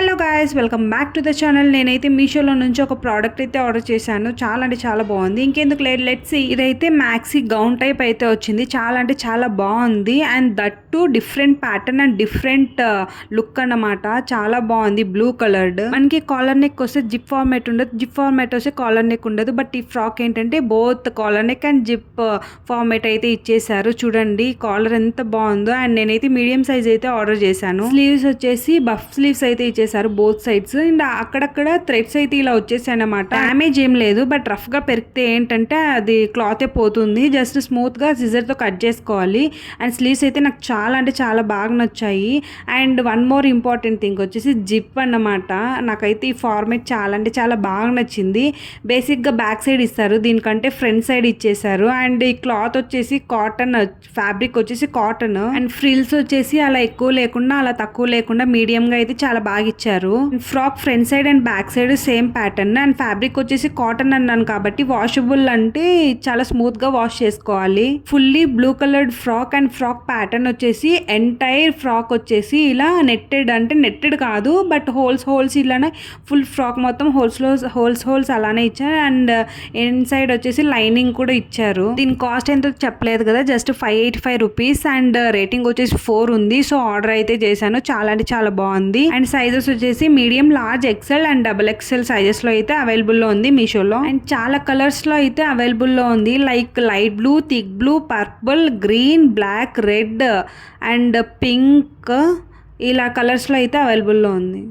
Hello guys, welcome back to the channel. నేనైతే మీషోలో నుంచి ఒక ప్రోడక్ట్ అయితే ఆర్డర్ చేశాను. చాలా అంటే చాలా బాగుంది. ఇంకెందుకు లెట్స్ సీ. ఇదైతే మ్యాక్సీ గౌన్ టైప్ అయితే వచ్చింది. చాలా అంటే చాలా బాగుంది. And that to different pattern and different look అన్నమాట. చాలా బాగుంది. Blue coloured. మనకి కాలర్ నెక్ వస్తే జిప్ ఫార్మేట్ ఉండదు, జిప్ ఫార్మేట్ వస్తే కాలర్ నెక్ ఉండదు. బట్ ఈ ఫ్రాక్ ఏంటంటే both collar neck and zip format అయితే ఇచ్చేసారు. చూడండి కాలర్ ఎంత బాగుందో. అండ్ నేనైతే మీడియం సైజ్ అయితే ఆర్డర్ చేశాను. స్లీవ్స్ వచ్చేసి బఫ్ స్లీవ్స్ అయితే ఇచ్చేసారు బోత్ సైడ్స్. అండ్ అక్కడక్కడ థ్రెడ్స్ అయితే ఇలా వచ్చేసాయి అన్నమాట. డ్యామేజ్ ఏం లేదు, బట్ రఫ్ గా పెరిగితే ఏంటంటే అది క్లాత్ పోతుంది. జస్ట్ స్మూత్ గా సిజర్ తో కట్ చేసుకోవాలి. అండ్ స్లీవ్స్ అయితే నాకు చాలా అంటే చాలా బాగా నచ్చాయి. And one more important thing వచ్చేసి జిప్ అన్నమాట. నాకైతే ఈ ఫార్మేట్ చాలా అంటే చాలా బాగా నచ్చింది. బేసిక్ గా బ్యాక్ సైడ్ ఇస్తారు, దీనికంటే ఫ్రంట్ సైడ్ ఇచ్చేసారు. అండ్ ఈ క్లాత్ వచ్చేసి కాటన్, ఫ్యాబ్రిక్ వచ్చేసి కాటన్. అండ్ ఫ్రిల్స్ వచ్చేసి అలా ఎక్కువ లేకుండా అలా తక్కువ లేకుండా మీడియం గా అయితే చాలా బాగా ఇచ్చారు. Frock front side and back side same pattern. And fabric వచ్చేసి కాటన్ అన్నాను కాబట్టి వాషబుల్, అంటే చాలా స్మూత్ గా వాష్ చేసుకోవాలి. Fully blue coloured frock. And frock pattern వచ్చేసి ఎంటైర్ ఫ్రాక్ వచ్చేసి ఇలా నెట్టెడ్, అంటే నెట్టెడ్ కాదు బట్ హోల్స్ ఇలానే ఫుల్ ఫ్రాక్ మొత్తం హోల్స్ అలానే ఇచ్చారు. అండ్ ఇన్ సైడ్ వచ్చేసి లైనింగ్ కూడా ఇచ్చారు. దీని కాస్ట్ ఎంతో చెప్పలేదు కదా, జస్ట్ 585 రూపీస్. అండ్ రేటింగ్ వచ్చేసి 4 ఉంది. సో ఆర్డర్ అయితే చేశాను. చాలా అంటే చాలా బాగుంది. అండ్ సైజెస్ వచ్చేసి medium, large, XL and XXL sizes లో అయితే అవైలబుల్ లో ఉంది మీషోలో. అండ్ చాలా కలర్స్ లో అయితే అవైలబుల్ లో ఉంది, like light blue, thick blue, purple, green, black, red and pink, ఇలా కలర్స్ లో అయితే అవైలబుల్ లో ఉంది.